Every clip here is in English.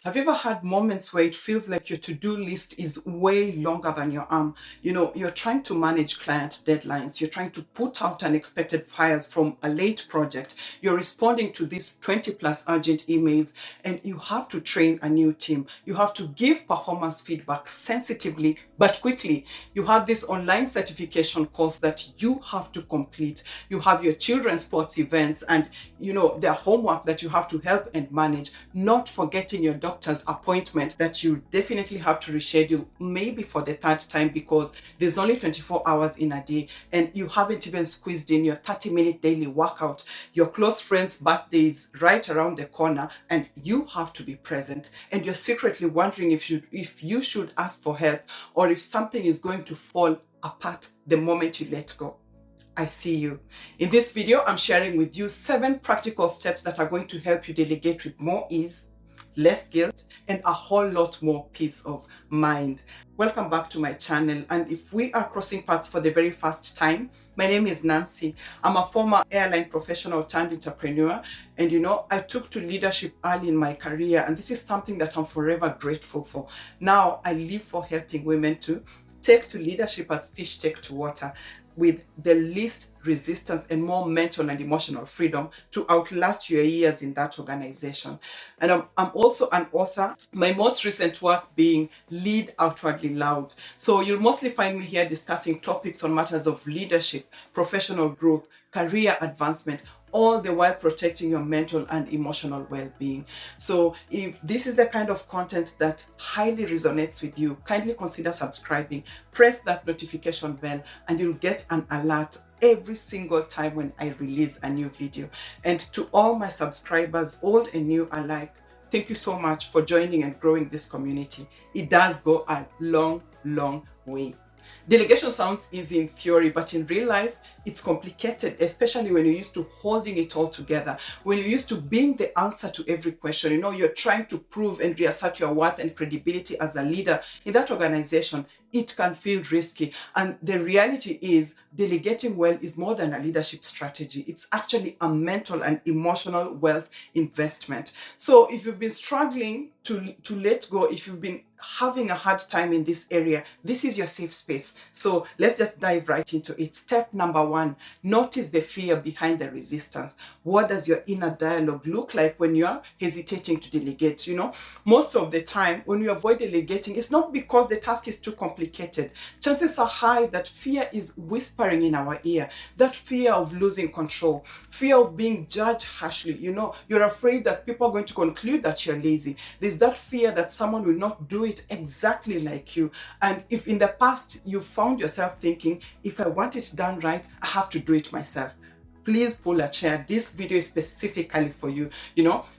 Have you ever had moments where it feels like your to-do list is way longer than your arm? You're trying to manage client deadlines. You're trying to put out unexpected fires from a late project. You're responding to these 20 plus urgent emails, and you have to train a new team. You have to give performance feedback sensitively but quickly. You have this online certification course that you have to complete. You have your children's sports events and their homework that you have to help and manage, not forgetting your doctor's appointment that you definitely have to reschedule, maybe for the third time, because there's only 24 hours in a day and you haven't even squeezed in your 30-minute daily workout. Your close friend's birthday is right around the corner and you have to be present, and you're secretly wondering if you should ask for help, or if something is going to fall apart the moment you let go. I see you. In this video, I'm sharing with you 7 practical steps that are going to help you delegate with more ease, less guilt, and a whole lot more peace of mind. Welcome back to my channel. And if we are crossing paths for the very first time, my name is Nancy. I'm a former airline professional turned entrepreneur. And I took to leadership early in my career. And this is something that I'm forever grateful for. Now I live for helping women to take to leadership as fish take to water, with the least resistance and more mental and emotional freedom to outlast your years in that organization. And I'm also an author, my most recent work being Lead Outwardly Loud. So you'll mostly find me here discussing topics on matters of leadership, professional growth, career advancement, all the while protecting your mental and emotional well-being. So if this is the kind of content that highly resonates with you, kindly consider subscribing, press that notification bell, and you'll get an alert every single time when I release a new video. And to all my subscribers, old and new alike, thank you so much for joining and growing this community. It does go a long, long way. Delegation sounds easy in theory, but in real life, it's complicated, especially when you're used to holding it all together, when you're used to being the answer to every question. You're trying to prove and reassert your worth and credibility as a leader in that organization. It can feel risky. And the reality is, delegating well is more than a leadership strategy. It's actually a mental and emotional wealth investment. So if you've been struggling to let go, if you've been having a hard time in this area, this is your safe space. So let's just dive right into it. Step number 1, notice the fear behind the resistance. What does your inner dialogue look like when you're hesitating to delegate? Most of the time when you avoid delegating, it's not because the task is too complicated. Chances are high that fear is whispering in our ear. That fear of losing control, fear of being judged harshly. You're afraid that people are going to conclude that you're lazy. There's that fear that someone will not do it exactly like you. And if in the past you found yourself thinking, if I want it done right, I have to do it myself, please pull a chair. This video is specifically for you.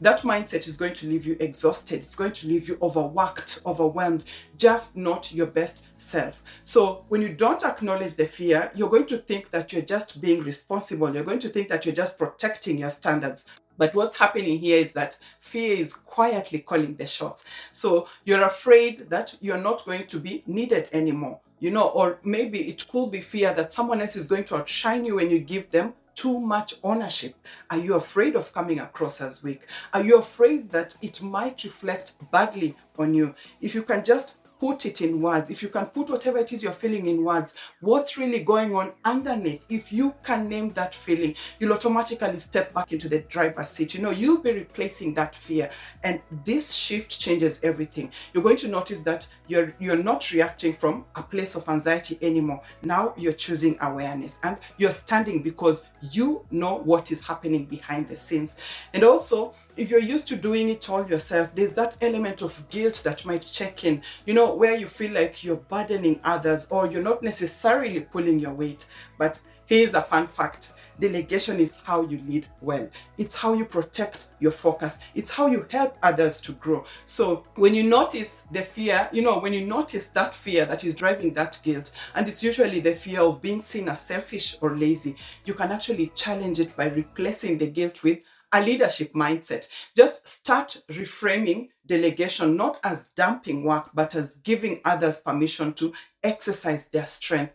That mindset is going to leave you exhausted. It's going to leave you overworked, overwhelmed, just not your best self. So when you don't acknowledge the fear, you're going to think that you're just being responsible. You're going to think that you're just protecting your standards. But what's happening here is that fear is quietly calling the shots. So you're afraid that you're not going to be needed anymore, or maybe it could be fear that someone else is going to outshine you when you give them too much ownership. Are you afraid of coming across as weak? Are you afraid that it might reflect badly on you? If you can just put it in words, if you can put whatever it is you're feeling in words, what's really going on underneath, if you can name that feeling, you'll automatically step back into the driver's seat. You'll be replacing that fear, and this shift changes everything. You're going to notice that you're not reacting from a place of anxiety anymore. Now you're choosing awareness, and you're standing because you know what is happening behind the scenes. And also, if you're used to doing it all yourself, there's that element of guilt that might check in, where you feel like you're burdening others or you're not necessarily pulling your weight. But here's a fun fact. Delegation is how you lead well. It's how you protect your focus. It's how you help others to grow. So when you notice the fear, when you notice that fear that is driving that guilt, and it's usually the fear of being seen as selfish or lazy, you can actually challenge it by replacing the guilt with a leadership mindset. Just start reframing delegation not as dumping work, but as giving others permission to exercise their strength,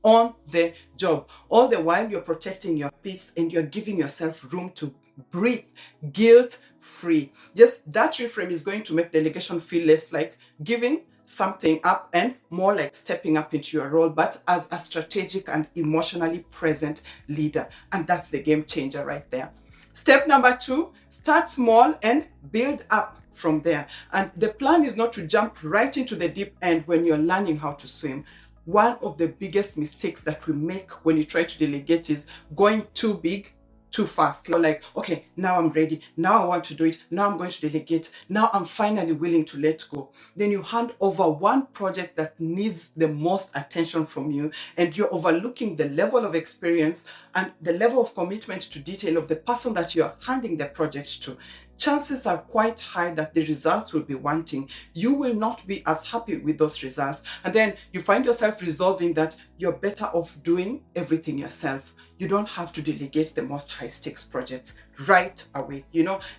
on the job. All the while you're protecting your peace and you're giving yourself room to breathe guilt free. Just that reframe is going to make delegation feel less like giving something up and more like stepping up into your role, but as a strategic and emotionally present leader. And that's the game changer right there. Step number 2, start small and build up from there. And the plan is not to jump right into the deep end when you're learning how to swim. One of the biggest mistakes that we make when you try to delegate is going too big too fast. You're like, okay, now I'm ready. Now I want to do it. Now I'm going to delegate. Now I'm finally willing to let go. Then you hand over one project that needs the most attention from you, and you're overlooking the level of experience and the level of commitment to detail of the person that you're handing the project to. Chances are quite high that the results will be wanting. You will not be as happy with those results. And then you find yourself resolving that you're better off doing everything yourself. You don't have to delegate the most high stakes projects right away,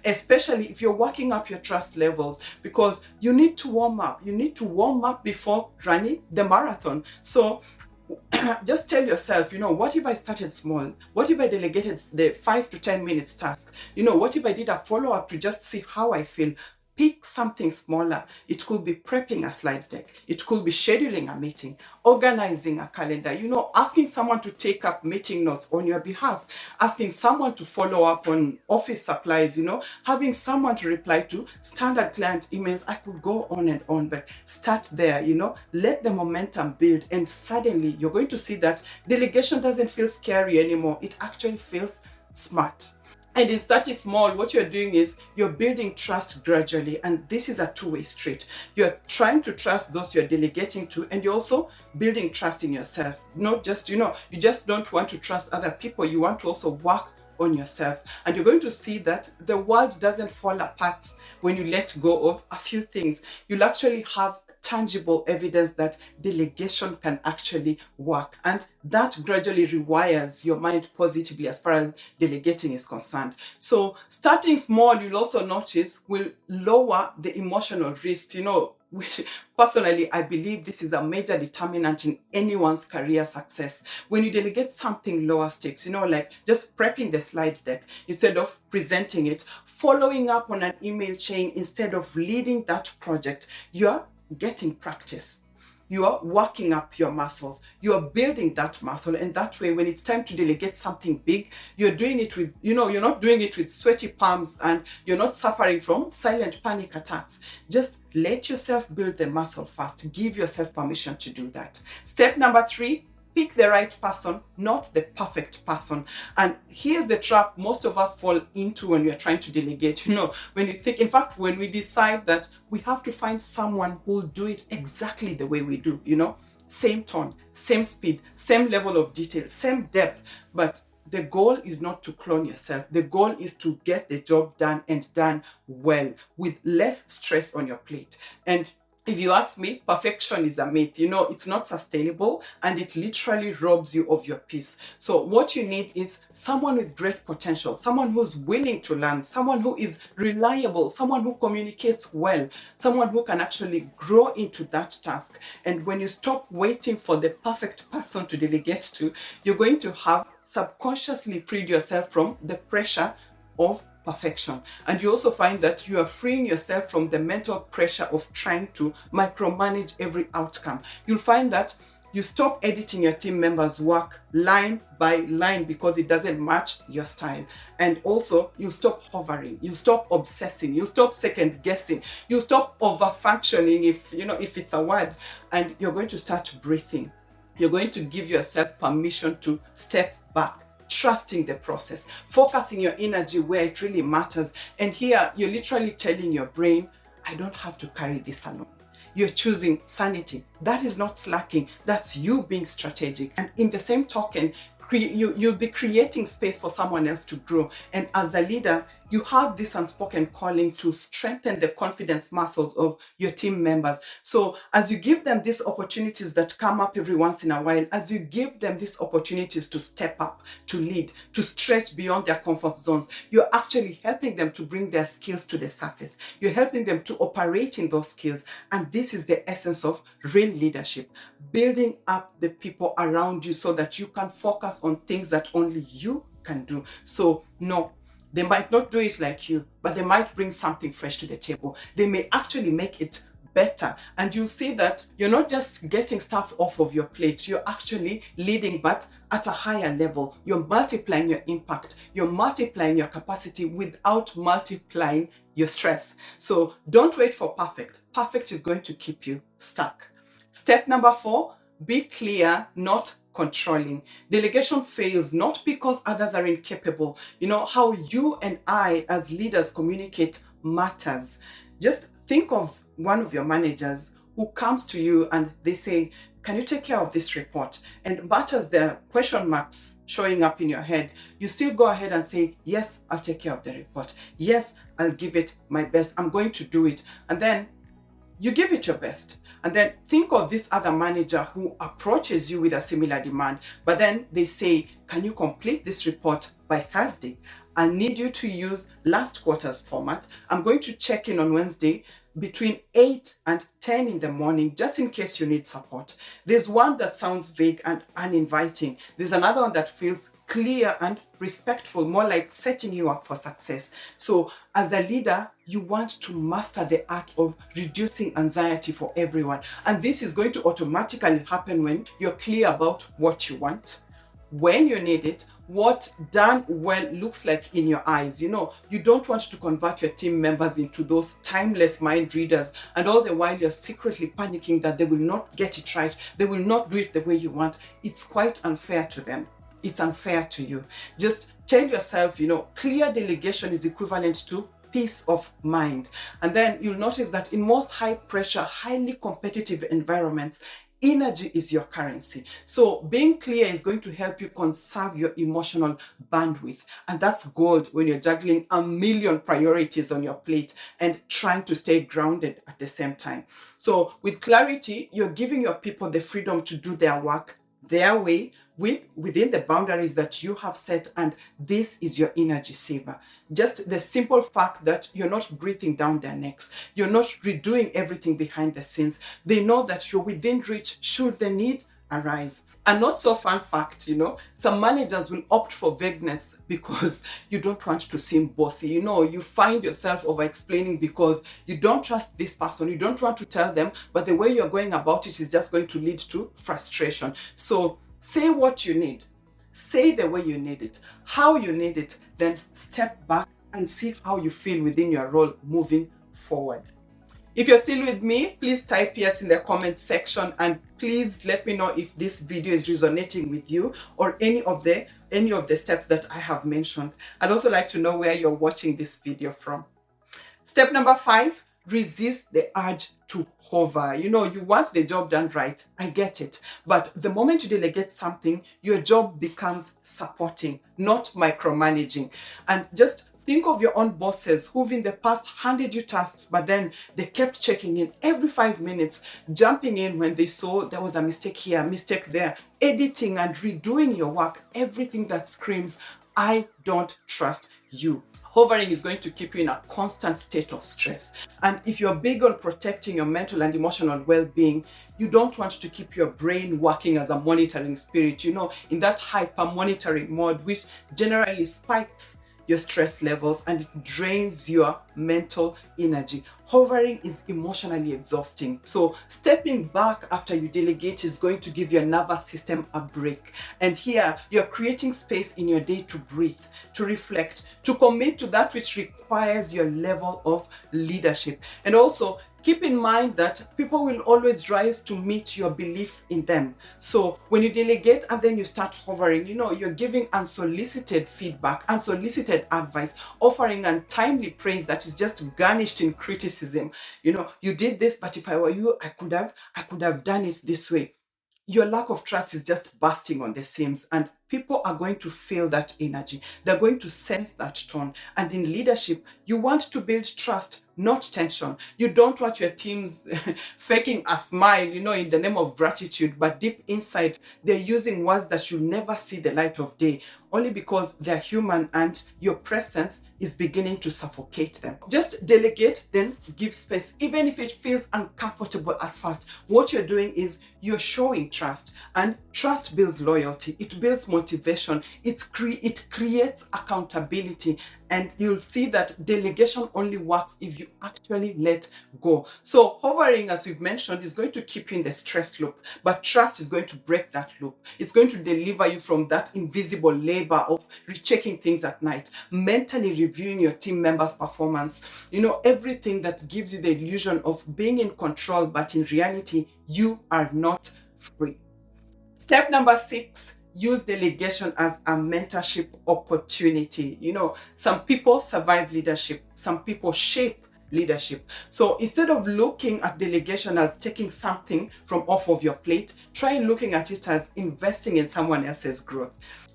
especially if you're working up your trust levels, because you need to warm up. You need to warm up before running the marathon. So just tell yourself, what if I started small? What if I delegated the 5 to 10 minutes task? What if I did a follow-up to just see how I feel? Pick something smaller. It could be prepping a slide deck. It could be scheduling a meeting, organizing a calendar, asking someone to take up meeting notes on your behalf, asking someone to follow up on office supplies, having someone to reply to standard client emails. I could go on and on, but start there, let the momentum build, and suddenly you're going to see that delegation doesn't feel scary anymore. It actually feels smart. And in starting small, what you're doing is you're building trust gradually. And this is a two-way street. You're trying to trust those you're delegating to, and you're also building trust in yourself. Not just, you just don't want to trust other people. You want to also work on yourself. And you're going to see that the world doesn't fall apart when you let go of a few things. You'll actually have tangible evidence that delegation can actually work, and that gradually rewires your mind positively as far as delegating is concerned. So starting small, you'll also notice, will lower the emotional risk. Personally, I believe this is a major determinant in anyone's career success. When you delegate something lower stakes, like just prepping the slide deck instead of presenting it, following up on an email chain instead of leading that project, you're getting practice. You are working up your muscles. You are building that muscle. And that way, when it's time to delegate something big, you're doing it with, you're not doing it with sweaty palms, and you're not suffering from silent panic attacks. Just let yourself build the muscle first. Give yourself permission to do that. Step number 3, pick the right person, not the perfect person. And here's the trap most of us fall into when we're trying to delegate. When you think, in fact, when we decide that we have to find someone who'll do it exactly the way we do, same tone, same speed, same level of detail, same depth. But the goal is not to clone yourself. The goal is to get the job done, and done well, with less stress on your plate. And if you ask me, perfection is a myth. It's not sustainable, and it literally robs you of your peace. So what you need is someone with great potential, someone who's willing to learn, someone who is reliable, someone who communicates well, someone who can actually grow into that task. And when you stop waiting for the perfect person to delegate to, you're going to have subconsciously freed yourself from the pressure of perfection. And you also find that you are freeing yourself from the mental pressure of trying to micromanage every outcome. You'll find that you stop editing your team members' work line by line because it doesn't match your style. And also, you stop hovering, you stop obsessing, you stop second guessing, you stop over functioning, if it's a word, and you're going to start breathing. You're going to give yourself permission to step back, trusting the process, focusing your energy where it really matters. And here, you're literally telling your brain, I don't have to carry this alone. You're choosing sanity. That is not slacking. That's you being strategic. And in the same token, you'll be creating space for someone else to grow. And as a leader, you have this unspoken calling to strengthen the confidence muscles of your team members. So as you give them these opportunities that come up every once in a while, as you give them these opportunities to step up, to lead, to stretch beyond their comfort zones, you're actually helping them to bring their skills to the surface. You're helping them to operate in those skills. And this is the essence of real leadership, building up the people around you so that you can focus on things that only you can do. So no, They might not do it like you, but they might bring something fresh to the table. They may actually make it better. And you'll see that you're not just getting stuff off of your plate, you're actually leading, but at a higher level. You're multiplying your impact, you're multiplying your capacity without multiplying your stress. So don't wait for perfect. Perfect is going to keep you stuck. Step number 4, be clear, not controlling. Delegation fails not because others are incapable. You know, how you and I as leaders communicate matters. Just think of one of your managers who comes to you and they say, can you take care of this report? And much as the question marks showing up in your head, you still go ahead and say, yes, I'll take care of the report. Yes, I'll give it my best. I'm going to do it. And then you give it your best. And then think of this other manager who approaches you with a similar demand, but then they say, can you complete this report by Thursday? I need you to use last quarter's format. I'm going to check in on Wednesday between 8 and 10 in the morning, just in case you need support. There's one that sounds vague and uninviting. There's another one that feels clear and respectful, more like setting you up for success. So as a leader, you want to master the art of reducing anxiety for everyone. And this is going to automatically happen when you're clear about what you want, when you need it, what done well looks like in your eyes. You know, you don't want to convert your team members into those timeless mind readers, and all the while you're secretly panicking that they will not get it right, they will not do it the way you want. It's quite unfair to them. It's unfair to you. Just tell yourself, you know, clear delegation is equivalent to peace of mind. And then you'll notice that in most high pressure, highly competitive environments, energy is your currency. So being clear is going to help you conserve your emotional bandwidth. And that's gold when you're juggling a million priorities on your plate and trying to stay grounded at the same time. So with clarity, you're giving your people the freedom to do their work their way within the boundaries that you have set, and this is your energy saver. Just the simple fact that you're not breathing down their necks, you're not redoing everything behind the scenes. They know that you're within reach should the need arise. A not so fun fact, you know, some managers will opt for vagueness because you don't want to seem bossy. You know, you find yourself over explaining because you don't trust this person, you don't want to tell them, but the way you're going about it is just going to lead to frustration. So say what you need, say the way you need it, how you need it, then step back and see how you feel within your role moving forward. If you're still with me, please type yes in the comment section, and please let me know if this video is resonating with you or any of the steps that I have mentioned. I'd also like to know where you're watching this video from. Step number 5, resist the urge to hover. You know, you want the job done right. I get it. But the moment you delegate something, your job becomes supporting, not micromanaging. And just think of your own bosses who've in the past handed you tasks, but then they kept checking in every 5 minutes, jumping in when they saw there was a mistake here, a mistake there, editing and redoing your work, everything that screams, I don't trust you. Hovering is going to keep you in a constant state of stress. And if you're big on protecting your mental and emotional well-being, you don't want to keep your brain working as a monitoring spirit, you know, in that hyper monitoring mode, which generally spikes your stress levels and it drains your mental energy. Hovering is emotionally exhausting. So stepping back after you delegate is going to give your nervous system a break. And here you're creating space in your day to breathe, to reflect, to commit to that which requires your level of leadership. And also keep in mind that people will always rise to meet your belief in them. So when you delegate and then you start hovering, you know, you're giving unsolicited feedback, unsolicited advice, offering untimely praise that is just garnished in criticism. You know, you did this, but if I were you, I could have done it this way. Your lack of trust is just bursting on the seams, and people are going to feel that energy. They're going to sense that tone. And in leadership, you want to build trust, not tension. You don't want your teams faking a smile, you know, in the name of gratitude, but deep inside, they're using words that you'll never see the light of day. only because they're human and your presence is beginning to suffocate them. Just delegate, then give space. Even if it feels uncomfortable at first, what you're doing is you're showing trust, and trust builds loyalty. It builds motivation. It creates accountability, and you'll see that delegation only works if you actually let go. So hovering, as we've mentioned, is going to keep you in the stress loop, but trust is going to break that loop. It's going to deliver you from that invisible labor of rechecking things at night, mentally reviewing your team members' performance, everything that gives you the illusion of being in control, but in reality, you are not free. Step number 6, use delegation as a mentorship opportunity. Some people survive leadership, some people shape leadership. So instead of looking at delegation as taking something from off of your plate, try looking at it as investing in someone else's growth.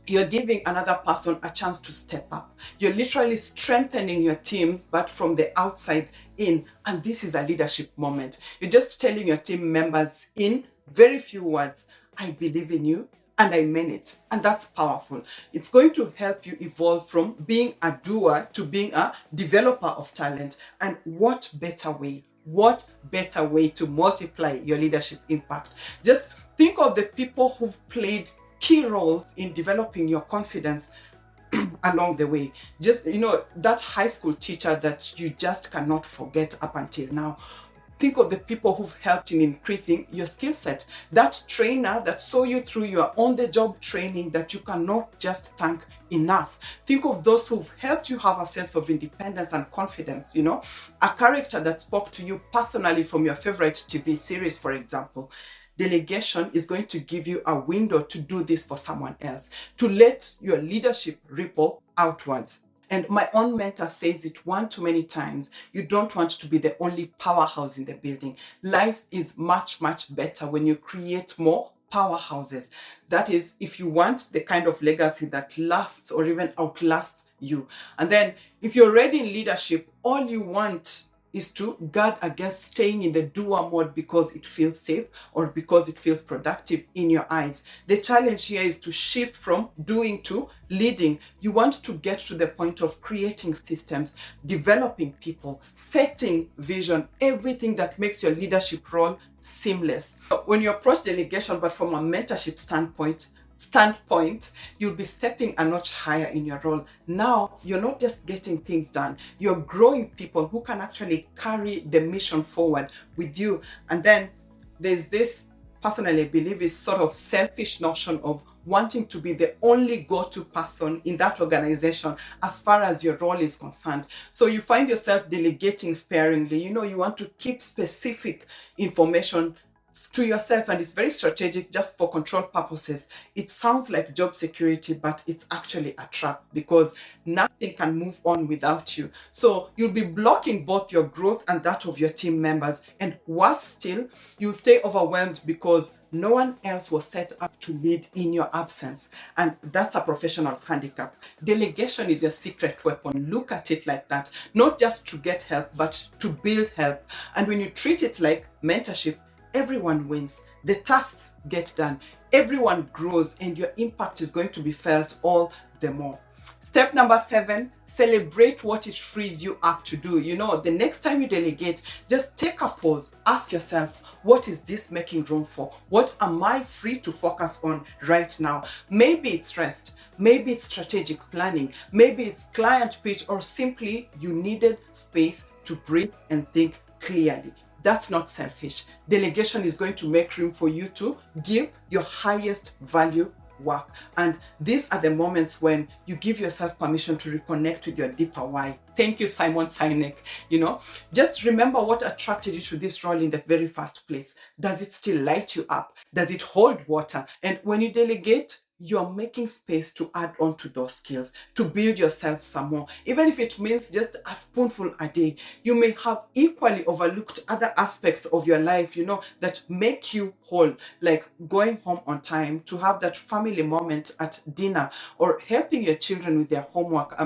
You're giving another person a chance to step up. You're literally strengthening your teams, but from the outside in. And this is a leadership moment. You're just telling your team members in very few words, I believe in you and I mean it. And that's powerful. It's going to help you evolve from being a doer to being a developer of talent. And what better way to multiply your leadership impact? Just think of the people who've played key roles in developing your confidence along the way. Just, that high school teacher that you just cannot forget up until now. Think of the people who've helped in increasing your skill set. That trainer that saw you through your on-the-job training that you cannot just thank enough. Think of those who've helped you have a sense of independence and confidence, a character that spoke to you personally from your favorite TV series, for example. Delegation is going to give you a window to do this for someone else, to let your leadership ripple outwards. And my own mentor says it one too many times. You don't want to be the only powerhouse in the building. Life is much, much better when you create more powerhouses. That is, if you want the kind of legacy that lasts or even outlasts you. And then if you're already in leadership, all you want is to guard against staying in the doer mode because it feels safe or because it feels productive in your eyes. The challenge here is to shift from doing to leading. You want to get to the point of creating systems, developing people, setting vision, everything that makes your leadership role seamless. When you approach delegation, but from a mentorship standpoint, you'll be stepping a notch higher in your role. Now, you're not just getting things done, you're growing people who can actually carry the mission forward with you. And then there's this, personally, I believe, is sort of selfish notion of wanting to be the only go-to person in that organization as far as your role is concerned. So you find yourself delegating sparingly. You want to keep specific information to yourself, and it's very strategic just for control purposes. It sounds like job security, but it's actually a trap because nothing can move on without you. So you'll be blocking both your growth and that of your team members. And worse still, you'll stay overwhelmed because no one else was set up to lead in your absence. And that's a professional handicap. Delegation is your secret weapon. Look at it like that. Not just to get help, but to build help. And when you treat it like mentorship, everyone wins. The tasks get done. Everyone grows, and your impact is going to be felt all the more. Step number 7, celebrate what it frees you up to do. The next time you delegate, just take a pause. Ask yourself, what is this making room for? What am I free to focus on right now? Maybe it's rest. Maybe it's strategic planning. Maybe it's client pitch, or simply you needed space to breathe and think clearly. That's not selfish. Delegation is going to make room for you to give your highest value work. And these are the moments when you give yourself permission to reconnect with your deeper why. Thank you, Simon Sinek. Just remember what attracted you to this role in the very first place. Does it still light you up? Does it hold water? And when you delegate, you're making space to add on to those skills, to build yourself some more. Even if it means just a spoonful a day, you may have equally overlooked other aspects of your life, that make you whole, like going home on time, to have that family moment at dinner, or helping your children with their homework.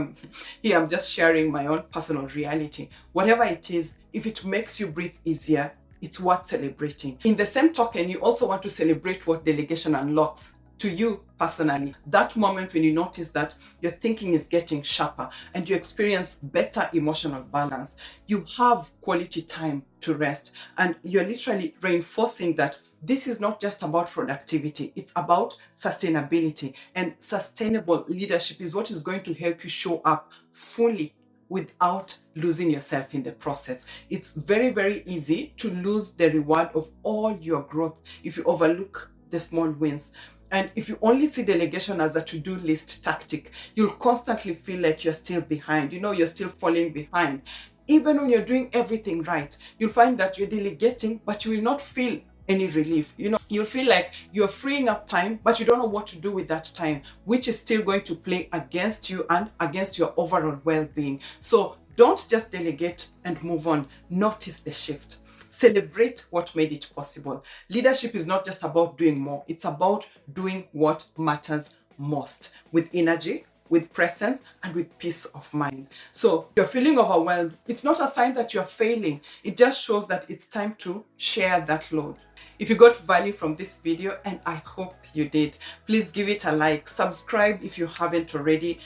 Here I'm just sharing my own personal reality. Whatever it is, if it makes you breathe easier, it's worth celebrating. In the same token, you also want to celebrate what delegation unlocks to you personally. That moment when you notice that your thinking is getting sharper and you experience better emotional balance, you have quality time to rest, and you're literally reinforcing that this is not just about productivity, it's about sustainability. And sustainable leadership is what is going to help you show up fully without losing yourself in the process. It's very, very easy to lose the reward of all your growth if you overlook the small wins. And if you only see delegation as a to-do list tactic, you'll constantly feel like you're still behind. You're still falling behind. Even when you're doing everything right, you'll find that you're delegating, but you will not feel any relief. You'll feel like you're freeing up time, but you don't know what to do with that time, which is still going to play against you and against your overall well-being. So don't just delegate and move on. Notice the shift. Celebrate what made it possible. Leadership is not just about doing more, it's about doing what matters most with energy, with presence, and with peace of mind. So if you're feeling overwhelmed, it's not a sign that you're failing. It just shows that it's time to share that load. If you got value from this video, and I hope you did, please give it a like, subscribe if you haven't already,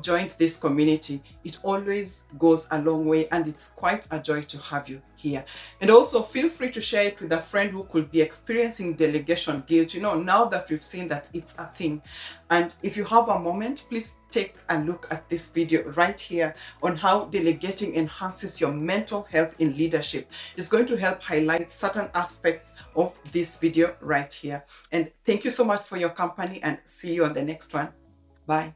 joined this community. It always goes a long way, and it's quite a joy to have you here. And also feel free to share it with a friend who could be experiencing delegation guilt, now that we've seen that it's a thing. And if you have a moment, please take a look at this video right here on how delegating enhances your mental health in leadership. It's going to help highlight certain aspects of this video right here. And thank you so much for your company, and see you on the next one. Bye.